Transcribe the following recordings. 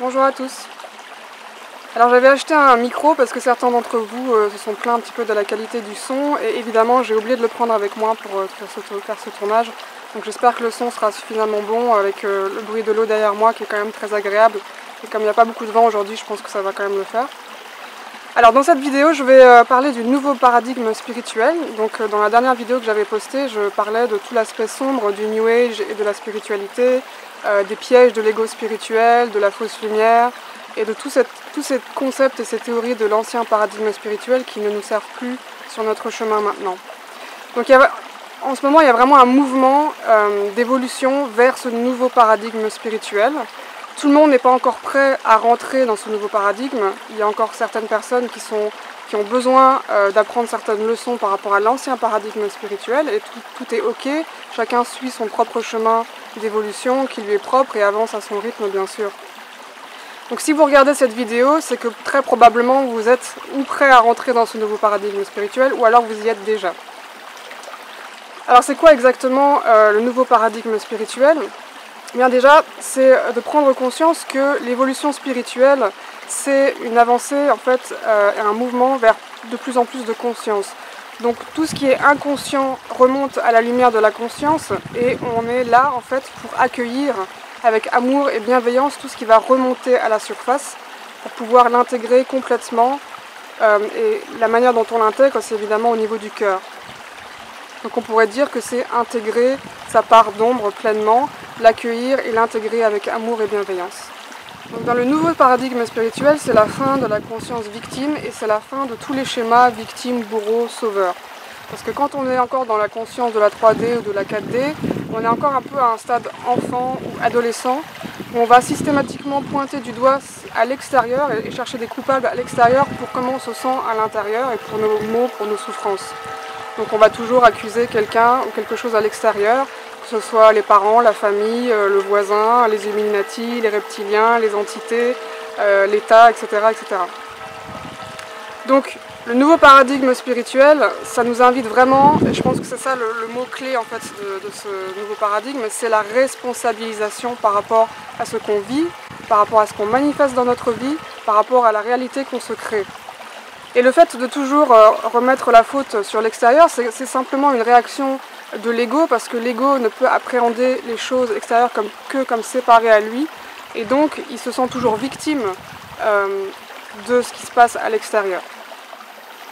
Bonjour à tous. Alors j'avais acheté un micro parce que certains d'entre vous se sont plaints un petit peu de la qualité du son et évidemment j'ai oublié de le prendre avec moi pour faire ce tournage. Donc j'espère que le son sera suffisamment bon avec le bruit de l'eau derrière moi qui est quand même très agréable. Et comme il n'y a pas beaucoup de vent aujourd'hui, je pense que ça va quand même le faire. Alors dans cette vidéo, je vais parler du nouveau paradigme spirituel. Donc dans la dernière vidéo que j'avais postée, je parlais de tout l'aspect sombre du New Age et de la spiritualité, des pièges de l'ego spirituel, de la fausse lumière, et de tous ces concepts et ces théories de l'ancien paradigme spirituel qui ne nous servent plus sur notre chemin maintenant. Donc en ce moment, il y a vraiment un mouvement d'évolution vers ce nouveau paradigme spirituel. Tout le monde n'est pas encore prêt à rentrer dans ce nouveau paradigme. Il y a encore certaines personnes qui ont besoin d'apprendre certaines leçons par rapport à l'ancien paradigme spirituel et tout est ok. Chacun suit son propre chemin d'évolution qui lui est propre et avance à son rythme bien sûr. Donc si vous regardez cette vidéo, c'est que très probablement vous êtes ou prêt à rentrer dans ce nouveau paradigme spirituel ou alors vous y êtes déjà. Alors c'est quoi exactement le nouveau paradigme spirituel ? Bien déjà, c'est de prendre conscience que l'évolution spirituelle, c'est une avancée, en fait, un mouvement vers de plus en plus de conscience. Donc tout ce qui est inconscient remonte à la lumière de la conscience et on est là, en fait, pour accueillir avec amour et bienveillance tout ce qui va remonter à la surface pour pouvoir l'intégrer complètement. Et la manière dont on l'intègre, c'est évidemment au niveau du cœur. Donc on pourrait dire que c'est intégrer sa part d'ombre pleinement, l'accueillir et l'intégrer avec amour et bienveillance. Donc dans le nouveau paradigme spirituel, c'est la fin de la conscience victime et c'est la fin de tous les schémas victime, bourreau, sauveur. Parce que quand on est encore dans la conscience de la 3D ou de la 4D, on est encore un peu à un stade enfant ou adolescent, où on va systématiquement pointer du doigt à l'extérieur et chercher des coupables à l'extérieur pour comment on se sent à l'intérieur et pour nos maux, pour nos souffrances. Donc on va toujours accuser quelqu'un ou quelque chose à l'extérieur, que ce soit les parents, la famille, le voisin, les Illuminati, les reptiliens, les entités, l'État, etc., etc. Donc le nouveau paradigme spirituel, ça nous invite vraiment, et je pense que c'est ça le mot-clé en fait de ce nouveau paradigme, c'est la responsabilisation par rapport à ce qu'on vit, par rapport à ce qu'on manifeste dans notre vie, par rapport à la réalité qu'on se crée. Et le fait de toujours remettre la faute sur l'extérieur, c'est simplement une réaction de l'ego, parce que l'ego ne peut appréhender les choses extérieures comme séparées à lui, et donc il se sent toujours victime de ce qui se passe à l'extérieur.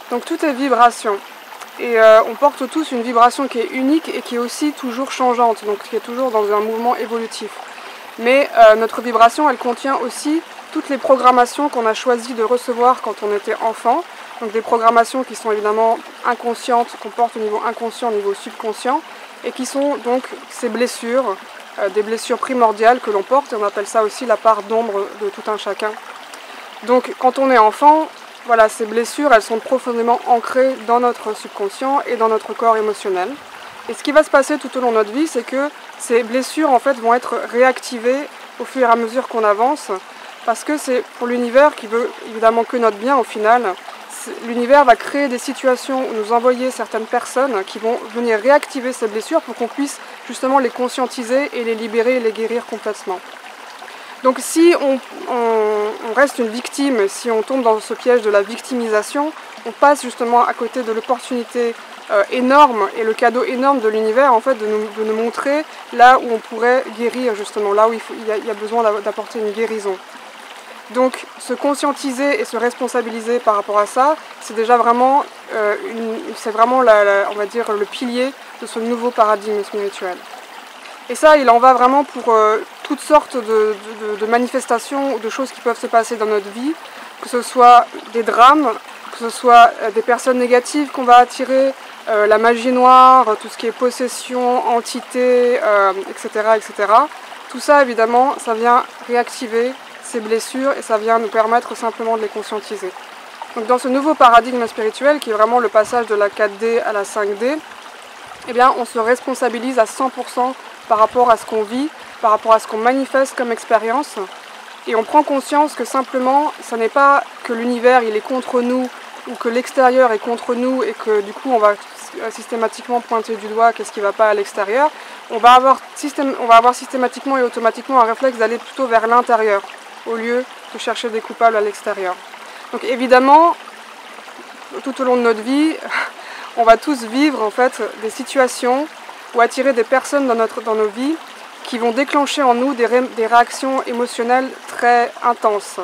Donc tout est vibration, et on porte tous une vibration qui est unique et qui est aussi toujours changeante, donc qui est toujours dans un mouvement évolutif. Mais notre vibration, elle contient aussi toutes les programmations qu'on a choisi de recevoir quand on était enfant, donc des programmations qui sont évidemment inconscientes, qu'on porte au niveau inconscient, au niveau subconscient, et qui sont donc ces blessures, des blessures primordiales que l'on porte, et on appelle ça aussi la part d'ombre de tout un chacun. Donc quand on est enfant, voilà, ces blessures, elles sont profondément ancrées dans notre subconscient et dans notre corps émotionnel. Et ce qui va se passer tout au long de notre vie, c'est que ces blessures en fait vont être réactivées au fur et à mesure qu'on avance, parce que c'est pour l'univers qui veut évidemment que notre bien au final. L'univers va créer des situations où nous envoyer certaines personnes qui vont venir réactiver ces blessures pour qu'on puisse justement les conscientiser et les libérer et les guérir complètement. Donc si on reste une victime, si on tombe dans ce piège de la victimisation, on passe justement à côté de l'opportunité énorme et le cadeau énorme de l'univers en fait de nous montrer là où on pourrait guérir justement, là où il y a besoin d'apporter une guérison. Donc se conscientiser et se responsabiliser par rapport à ça, c'est déjà vraiment, on va dire, le pilier de ce nouveau paradigme spirituel. Et ça, il en va vraiment pour toutes sortes de manifestations ou de choses qui peuvent se passer dans notre vie, que ce soit des drames, que ce soit des personnes négatives qu'on va attirer, la magie noire, tout ce qui est possession, entité, etc., etc. Tout ça, évidemment, ça vient réactiver ces blessures et ça vient nous permettre simplement de les conscientiser. Donc dans ce nouveau paradigme spirituel, qui est vraiment le passage de la 4D à la 5D, eh bien, on se responsabilise à 100% par rapport à ce qu'on vit, par rapport à ce qu'on manifeste comme expérience, et on prend conscience que simplement, ce n'est pas que l'univers il est contre nous, ou que l'extérieur est contre nous, et que du coup on va systématiquement pointer du doigt qu'est-ce qui ne va pas à l'extérieur. On va avoir systématiquement et automatiquement un réflexe d'aller plutôt vers l'intérieur. au lieu de chercher des coupables à l'extérieur. Donc évidemment, tout au long de notre vie, on va tous vivre en fait des situations ou attirer des personnes dans nos vies qui vont déclencher en nous des réactions émotionnelles très intenses,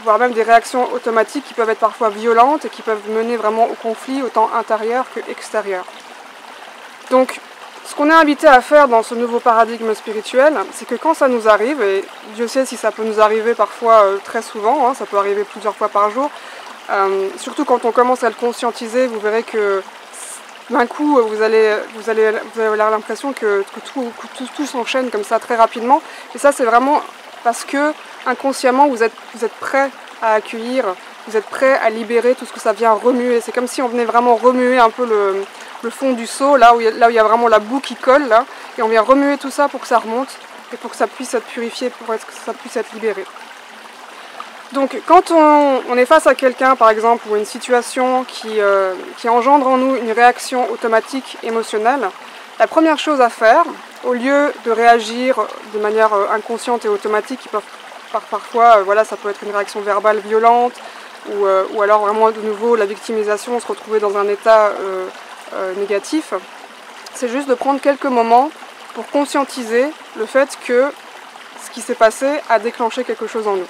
voire même des réactions automatiques qui peuvent être parfois violentes et qui peuvent mener vraiment au conflit autant intérieur que extérieur. Donc, ce qu'on est invité à faire dans ce nouveau paradigme spirituel, c'est que quand ça nous arrive, et Dieu sait si ça peut nous arriver parfois très souvent, hein, ça peut arriver plusieurs fois par jour, surtout quand on commence à le conscientiser, vous verrez que d'un coup vous allez avoir l'impression que tout s'enchaîne comme ça très rapidement. Et ça c'est vraiment parce que inconsciemment vous êtes prêt à accueillir, vous êtes prêt à libérer tout ce que ça vient remuer. C'est comme si on venait vraiment remuer un peu le fond du seau, là où il y a vraiment la boue qui colle, là, et on vient remuer tout ça pour que ça remonte et pour que ça puisse être purifié, pour que ça puisse être libéré. Donc quand on est face à quelqu'un par exemple ou une situation qui engendre en nous une réaction automatique émotionnelle, la première chose à faire, au lieu de réagir de manière inconsciente et automatique, qui peuvent parfois, voilà, ça peut être une réaction verbale violente, ou alors vraiment de nouveau la victimisation, se retrouver dans un état négatif, c'est juste de prendre quelques moments pour conscientiser le fait que ce qui s'est passé a déclenché quelque chose en nous.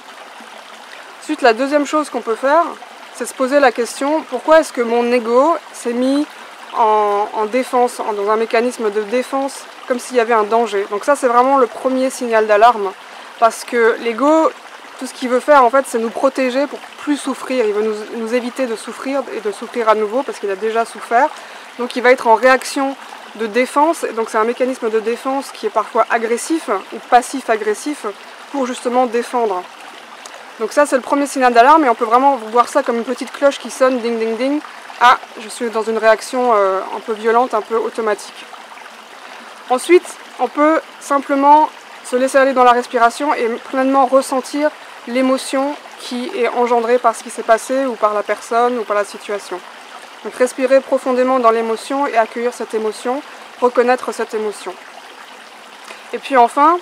Ensuite, la deuxième chose qu'on peut faire, c'est se poser la question, pourquoi est-ce que mon ego s'est mis en défense, dans un mécanisme de défense, comme s'il y avait un danger. Donc ça, c'est vraiment le premier signal d'alarme, parce que l'ego, tout ce qu'il veut faire, en fait, c'est nous protéger pour plus souffrir. Il veut nous éviter de souffrir et de souffrir à nouveau, parce qu'il a déjà souffert. Donc il va être en réaction de défense, donc c'est un mécanisme de défense qui est parfois agressif ou passif-agressif pour justement défendre. Donc ça c'est le premier signal d'alarme et on peut vraiment voir ça comme une petite cloche qui sonne ding ding ding. Ah, je suis dans une réaction un peu violente, un peu automatique. Ensuite, on peut simplement se laisser aller dans la respiration et pleinement ressentir l'émotion qui est engendrée par ce qui s'est passé ou par la personne ou par la situation. Donc respirer profondément dans l'émotion et accueillir cette émotion, reconnaître cette émotion. Et puis enfin,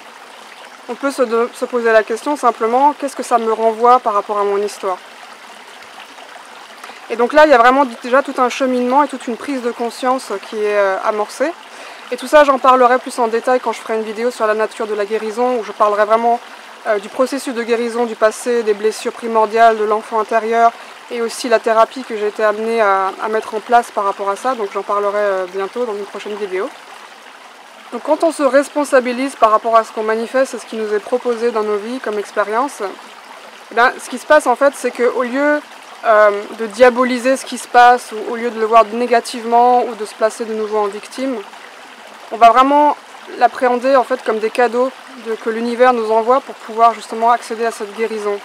on peut se poser la question simplement, qu'est-ce que ça me renvoie par rapport à mon histoire? Et donc là, il y a vraiment déjà tout un cheminement et toute une prise de conscience qui est amorcée. Et tout ça, j'en parlerai plus en détail quand je ferai une vidéo sur la nature de la guérison, où je parlerai vraiment du processus de guérison du passé, des blessures primordiales de l'enfant intérieur, et aussi la thérapie que j'ai été amenée à mettre en place par rapport à ça, donc j'en parlerai bientôt dans une prochaine vidéo. Donc quand on se responsabilise par rapport à ce qu'on manifeste et ce qui nous est proposé dans nos vies comme expérience, ce qui se passe en fait, c'est qu'au lieu de diaboliser ce qui se passe, ou au lieu de le voir négativement ou de se placer de nouveau en victime, on va vraiment l'appréhender en fait comme des cadeaux que l'univers nous envoie pour pouvoir justement accéder à cette guérison.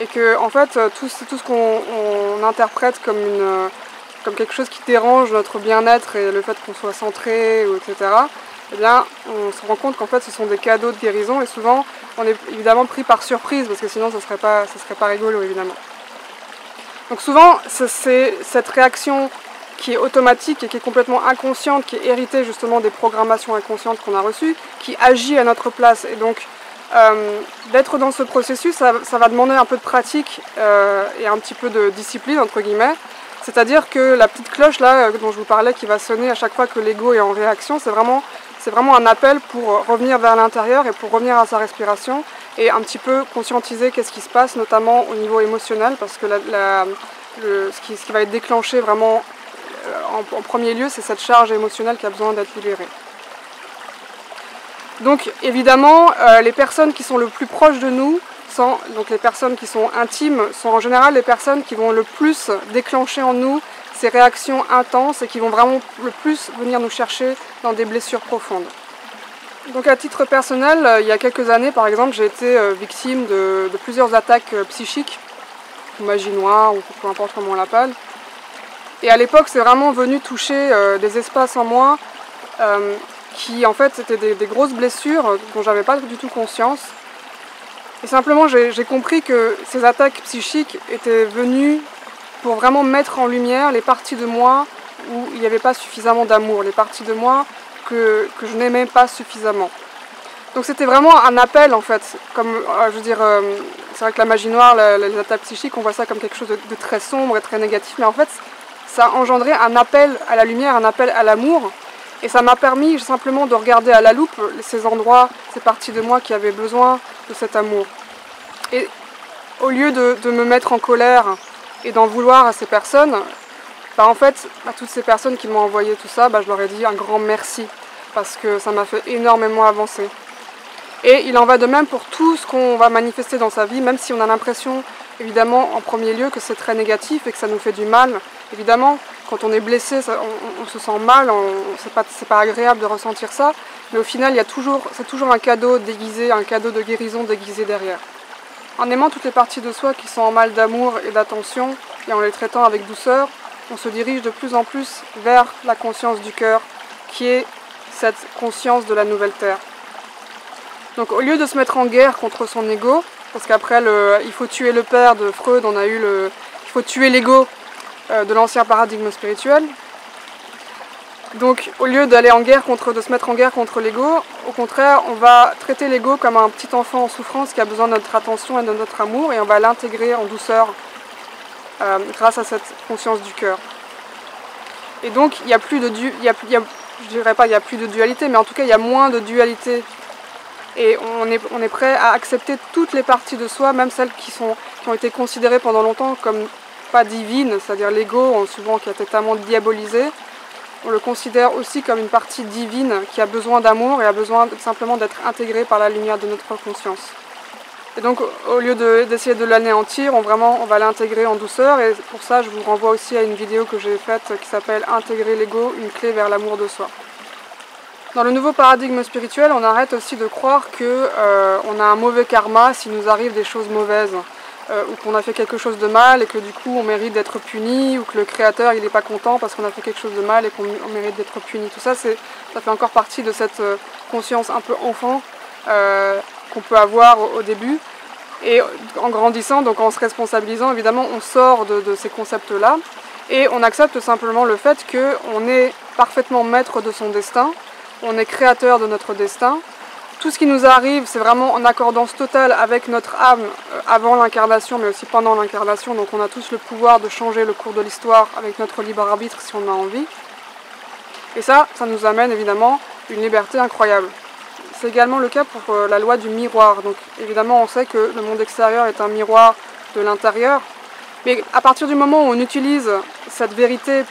Et que en fait tout ce qu'on interprète comme quelque chose qui dérange notre bien-être et le fait qu'on soit centré, etc., eh bien on se rend compte qu'en fait ce sont des cadeaux de guérison et souvent on est évidemment pris par surprise parce que sinon ça serait pas rigolo évidemment. Donc souvent c'est cette réaction qui est automatique et qui est complètement inconsciente, qui est héritée justement des programmations inconscientes qu'on a reçues, qui agit à notre place. Et donc d'être dans ce processus, ça va demander un peu de pratique et un petit peu de discipline entre guillemets. C'est-à-dire que la petite cloche là dont je vous parlais qui va sonner à chaque fois que l'ego est en réaction, c'est vraiment un appel pour revenir vers l'intérieur et pour revenir à sa respiration et un petit peu conscientiser qu'est-ce qui se passe, notamment au niveau émotionnel, parce que ce qui va être déclenché vraiment en premier lieu, c'est cette charge émotionnelle qui a besoin d'être libérée. Donc évidemment, les personnes qui sont le plus proches de nous, donc les personnes qui sont intimes, sont en général les personnes qui vont le plus déclencher en nous ces réactions intenses et qui vont vraiment le plus venir nous chercher dans des blessures profondes. Donc à titre personnel, il y a quelques années par exemple, j'ai été victime de plusieurs attaques psychiques, magie noire ou peu importe comment on l'appelle. Et à l'époque, c'est vraiment venu toucher des espaces en moi qui en fait étaient des grosses blessures dont j'avais pas du tout conscience. Et simplement, j'ai compris que ces attaques psychiques étaient venues pour vraiment mettre en lumière les parties de moi où il n'y avait pas suffisamment d'amour, les parties de moi que je n'aimais pas suffisamment. Donc c'était vraiment un appel en fait, comme je veux dire, c'est vrai que la magie noire, les attaques psychiques, on voit ça comme quelque chose de très sombre et très négatif, mais en fait ça a engendré un appel à la lumière, un appel à l'amour, et ça m'a permis simplement de regarder à la loupe ces endroits, ces parties de moi qui avaient besoin de cet amour. Et au lieu de me mettre en colère et d'en vouloir à ces personnes, bah en fait, à toutes ces personnes qui m'ont envoyé tout ça, bah je leur ai dit un grand merci, parce que ça m'a fait énormément avancer. Et il en va de même pour tout ce qu'on va manifester dans sa vie, même si on a l'impression, évidemment, en premier lieu, que c'est très négatif et que ça nous fait du mal. Évidemment, quand on est blessé, on se sent mal, c'est pas agréable de ressentir ça, mais au final, c'est toujours un cadeau déguisé, un cadeau de guérison déguisé derrière. En aimant toutes les parties de soi qui sont en mal d'amour et d'attention, et en les traitant avec douceur, on se dirige de plus en plus vers la conscience du cœur, qui est cette conscience de la nouvelle terre. Donc au lieu de se mettre en guerre contre son ego, parce qu'après il faut tuer le père de Freud, on a eu il faut tuer l'ego de l'ancien paradigme spirituel. Donc au lieu d'aller en guerre de se mettre en guerre contre l'ego, au contraire on va traiter l'ego comme un petit enfant en souffrance qui a besoin de notre attention et de notre amour, et on va l'intégrer en douceur grâce à cette conscience du cœur. Et donc il n'y a plus de je dirais pas il y a plus de dualité, mais en tout cas il y a moins de dualité. Et on est prêt à accepter toutes les parties de soi, même celles qui ont été considérées pendant longtemps comme pas divines, c'est-à-dire l'ego, souvent qui a été tellement diabolisé. On le considère aussi comme une partie divine qui a besoin d'amour et a besoin simplement d'être intégrée par la lumière de notre conscience. Et donc au lieu d'essayer de l'anéantir, on va l'intégrer en douceur, et pour ça je vous renvoie aussi à une vidéo que j'ai faite qui s'appelle « Intégrer l'ego, une clé vers l'amour de soi ». Dans le nouveau paradigme spirituel, on arrête aussi de croire qu'on a un mauvais karma s'il nous arrive des choses mauvaises, ou qu'on a fait quelque chose de mal et que du coup on mérite d'être puni, ou que le créateur il n'est pas content parce qu'on a fait quelque chose de mal et qu'on mérite d'être puni. Tout ça, ça fait encore partie de cette conscience un peu enfant qu'on peut avoir au début. Et en grandissant, donc en se responsabilisant, évidemment, on sort de ces concepts-là et on accepte simplement le fait qu'on est parfaitement maître de son destin. On est créateur de notre destin. Tout ce qui nous arrive, c'est vraiment en accordance totale avec notre âme avant l'incarnation, mais aussi pendant l'incarnation. Donc on a tous le pouvoir de changer le cours de l'histoire avec notre libre arbitre si on a envie. Et ça nous amène évidemment une liberté incroyable. C'est également le cas pour la loi du miroir. Donc évidemment, on sait que le monde extérieur est un miroir de l'intérieur. Mais à partir du moment où on utilise cette vérité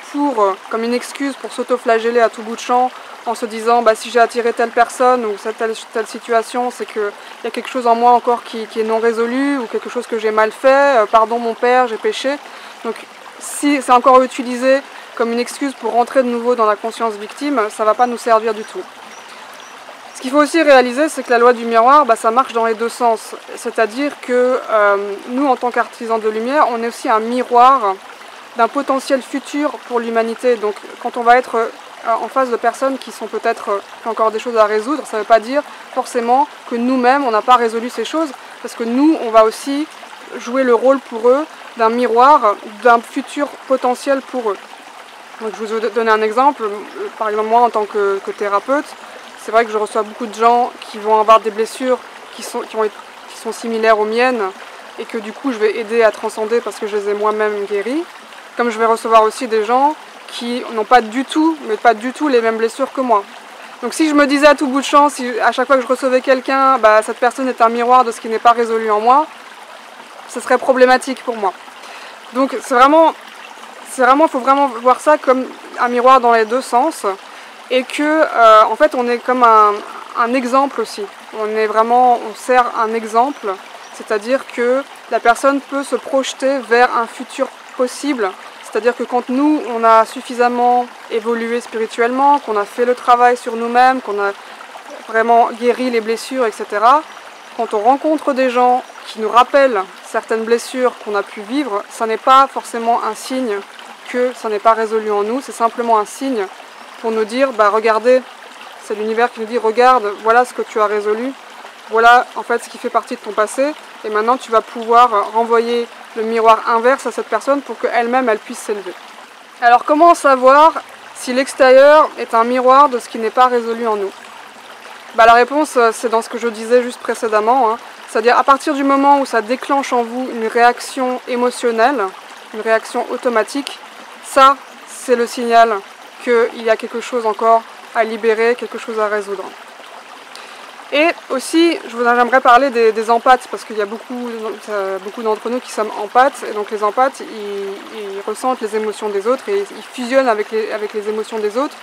comme une excuse pour s'auto-flageller à tout bout de champ, en se disant si j'ai attiré telle personne ou telle situation, c'est qu'il y a quelque chose en moi encore qui est non résolu, ou quelque chose que j'ai mal fait, pardon mon père, j'ai péché. Donc si c'est encore utilisé comme une excuse pour rentrer de nouveau dans la conscience victime, ça ne va pas nous servir du tout. Ce qu'il faut aussi réaliser, c'est que la loi du miroir, ça marche dans les deux sens. C'est-à-dire que nous, en tant qu'artisans de lumière, on est aussi un miroir d'un potentiel futur pour l'humanité. Donc quand on va être en face de personnes qui sont peut-être qui ont encore des choses à résoudre, ça ne veut pas dire forcément que nous-mêmes, on n'a pas résolu ces choses, parce que nous, on va aussi jouer le rôle pour eux d'un miroir, d'un futur potentiel pour eux. Donc je vous ai donné un exemple. Par exemple, moi, en tant que thérapeute, c'est vrai que je reçois beaucoup de gens qui vont avoir des blessures qui sont similaires aux miennes, et que du coup je vais aider à transcender parce que je les ai moi-même guéris. Comme je vais recevoir aussi des gens qui n'ont pas du tout les mêmes blessures que moi. Donc si je me disais à tout bout de champ, si à chaque fois que je recevais quelqu'un, cette personne est un miroir de ce qui n'est pas résolu en moi, ce serait problématique pour moi. Donc il faut vraiment voir ça comme un miroir dans les deux sens, et que en fait on est comme un exemple aussi. On sert un exemple, c'est-à-dire que la personne peut se projeter vers un futur possible. C'est-à-dire que quand nous, on a suffisamment évolué spirituellement, qu'on a fait le travail sur nous-mêmes, qu'on a vraiment guéri les blessures, etc., quand on rencontre des gens qui nous rappellent certaines blessures qu'on a pu vivre, ça n'est pas forcément un signe que ça n'est pas résolu en nous, c'est simplement un signe pour nous dire, regardez, c'est l'univers qui nous dit, regarde, voilà ce que tu as résolu, voilà en fait ce qui fait partie de ton passé, et maintenant tu vas pouvoir renvoyer le miroir inverse à cette personne pour qu'elle-même elle puisse s'élever. Alors comment savoir si l'extérieur est un miroir de ce qui n'est pas résolu en nous? La réponse, c'est dans ce que je disais juste précédemment, hein. C'est-à-dire à partir du moment où ça déclenche en vous une réaction émotionnelle, une réaction automatique, ça, c'est le signal qu'il y a quelque chose encore à libérer, quelque chose à résoudre. Et aussi, j'aimerais parler des empathes, parce qu'il y a beaucoup d'entre nous qui sommes empathes, et donc les empathes, ils ressentent les émotions des autres, et ils fusionnent avec les émotions des autres.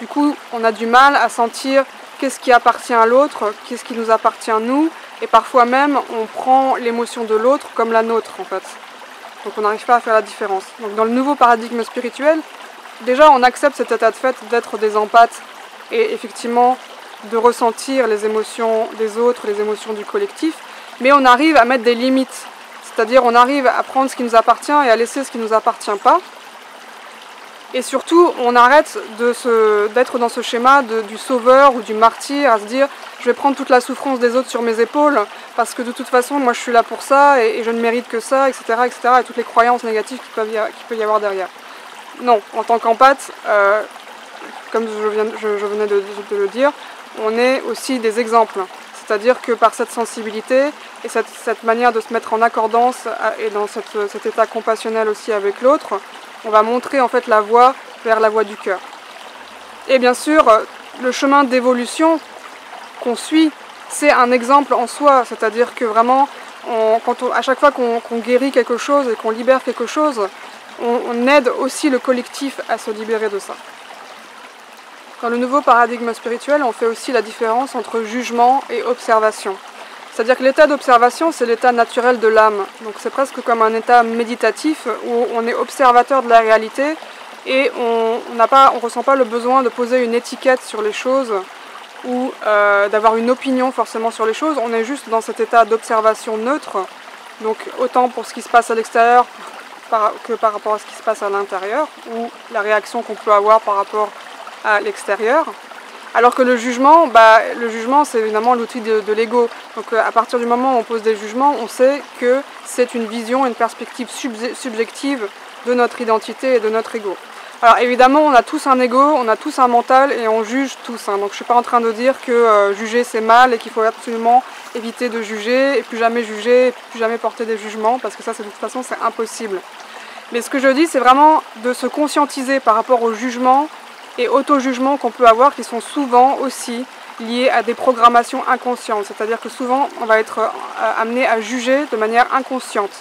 Du coup, on a du mal à sentir qu'est-ce qui appartient à l'autre, qu'est-ce qui nous appartient à nous, et parfois même, on prend l'émotion de l'autre comme la nôtre, en fait. Donc on n'arrive pas à faire la différence. Donc dans le nouveau paradigme spirituel, déjà on accepte cet état de fait d'être des empathes, et effectivement, de ressentir les émotions des autres, les émotions du collectif, mais on arrive à mettre des limites. C'est-à-dire on arrive à prendre ce qui nous appartient et à laisser ce qui ne nous appartient pas. Et surtout, on arrête d'être dans ce schéma du sauveur ou du martyr, à se dire je vais prendre toute la souffrance des autres sur mes épaules, parce que de toute façon, moi je suis là pour ça, et je ne mérite que ça, etc., etc., et toutes les croyances négatives qu'il peut y avoir derrière. Non, en tant qu'empathe, comme je venais de le dire, on est aussi des exemples. C'est-à-dire que par cette sensibilité et cette manière de se mettre en accordance et dans cet état compassionnel aussi avec l'autre, on va montrer en fait la voie vers la voie du cœur. Et bien sûr, le chemin d'évolution qu'on suit, c'est un exemple en soi. C'est-à-dire que vraiment, à chaque fois qu'on guérit quelque chose et qu'on libère quelque chose, on aide aussi le collectif à se libérer de ça. Dans le nouveau paradigme spirituel, on fait aussi la différence entre jugement et observation. C'est-à-dire que l'état d'observation, c'est l'état naturel de l'âme. Donc c'est presque comme un état méditatif où on est observateur de la réalité et on ne ressent pas le besoin de poser une étiquette sur les choses ou d'avoir une opinion forcément sur les choses. On est juste dans cet état d'observation neutre, donc autant pour ce qui se passe à l'extérieur que par rapport à ce qui se passe à l'intérieur, ou la réaction qu'on peut avoir par rapport à l'extérieur. Alors que le jugement c'est évidemment l'outil de l'ego. Donc à partir du moment où on pose des jugements, on sait que c'est une vision, une perspective subjective de notre identité et de notre ego. Alors évidemment, on a tous un ego, on a tous un mental et on juge tous. Donc je ne suis pas en train de dire que juger c'est mal et qu'il faut absolument éviter de juger et plus jamais juger, et plus jamais porter des jugements, parce que ça, de toute façon, c'est impossible. Mais ce que je dis, c'est vraiment de se conscientiser par rapport au jugement et auto-jugements qu'on peut avoir, qui sont souvent aussi liés à des programmations inconscientes. C'est-à-dire que souvent, on va être amené à juger de manière inconsciente.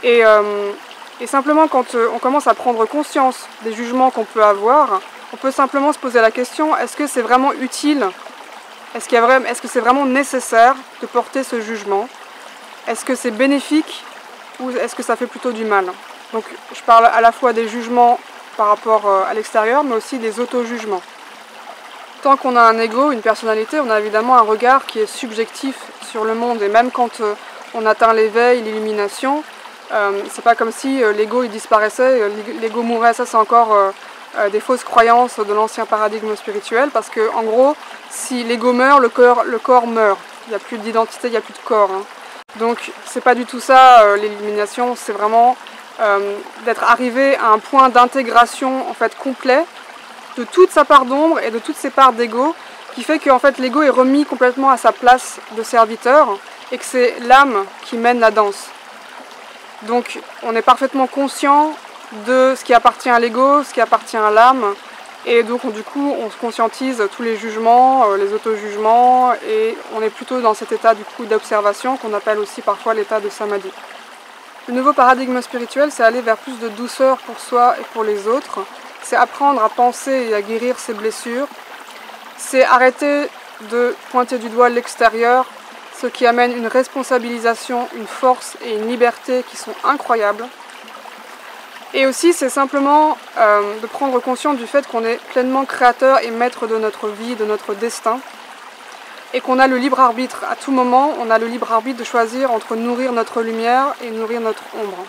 Et simplement, quand on commence à prendre conscience des jugements qu'on peut avoir, on peut simplement se poser la question, est-ce que c'est vraiment utile? Est-ce que c'est vraiment nécessaire de porter ce jugement? Est-ce que c'est bénéfique ou est-ce que ça fait plutôt du mal? Donc je parle à la fois des jugements par rapport à l'extérieur, mais aussi des auto-jugements. Tant qu'on a un ego, une personnalité, on a évidemment un regard qui est subjectif sur le monde. Et même quand on atteint l'éveil, l'illumination, c'est pas comme si l'ego il disparaissait, l'ego mourait. Ça c'est encore des fausses croyances de l'ancien paradigme spirituel, parce que en gros, si l'ego meurt, le corps meurt. Il n'y a plus d'identité, il n'y a plus de corps. Donc c'est pas du tout ça, l'illumination, c'est vraiment d'être arrivé à un point d'intégration en fait complet de toute sa part d'ombre et de toutes ses parts d'ego, qui fait que en fait l'ego est remis complètement à sa place de serviteur et que c'est l'âme qui mène la danse. Donc on est parfaitement conscient de ce qui appartient à l'ego, ce qui appartient à l'âme, et donc du coup on se conscientise tous les jugements, les auto-jugements, et on est plutôt dans cet état du coup d'observation qu'on appelle aussi parfois l'état de samadhi. Le nouveau paradigme spirituel, c'est aller vers plus de douceur pour soi et pour les autres. C'est apprendre à penser et à guérir ses blessures. C'est arrêter de pointer du doigt l'extérieur, ce qui amène une responsabilisation, une force et une liberté qui sont incroyables. Et aussi, c'est simplement de prendre conscience du fait qu'on est pleinement créateur et maître de notre vie, de notre destin. Et qu'on a le libre arbitre. À tout moment, on a le libre arbitre de choisir entre nourrir notre lumière et nourrir notre ombre.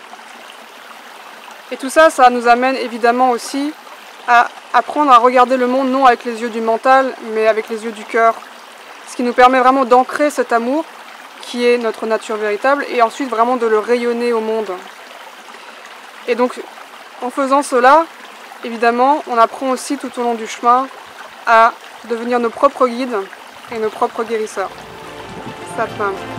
Et tout ça, ça nous amène évidemment aussi à apprendre à regarder le monde non avec les yeux du mental, mais avec les yeux du cœur. Ce qui nous permet vraiment d'ancrer cet amour qui est notre nature véritable et ensuite vraiment de le rayonner au monde. Et donc, en faisant cela, évidemment, on apprend aussi tout au long du chemin à devenir nos propres guides et nos propres guérisseurs. Satnam.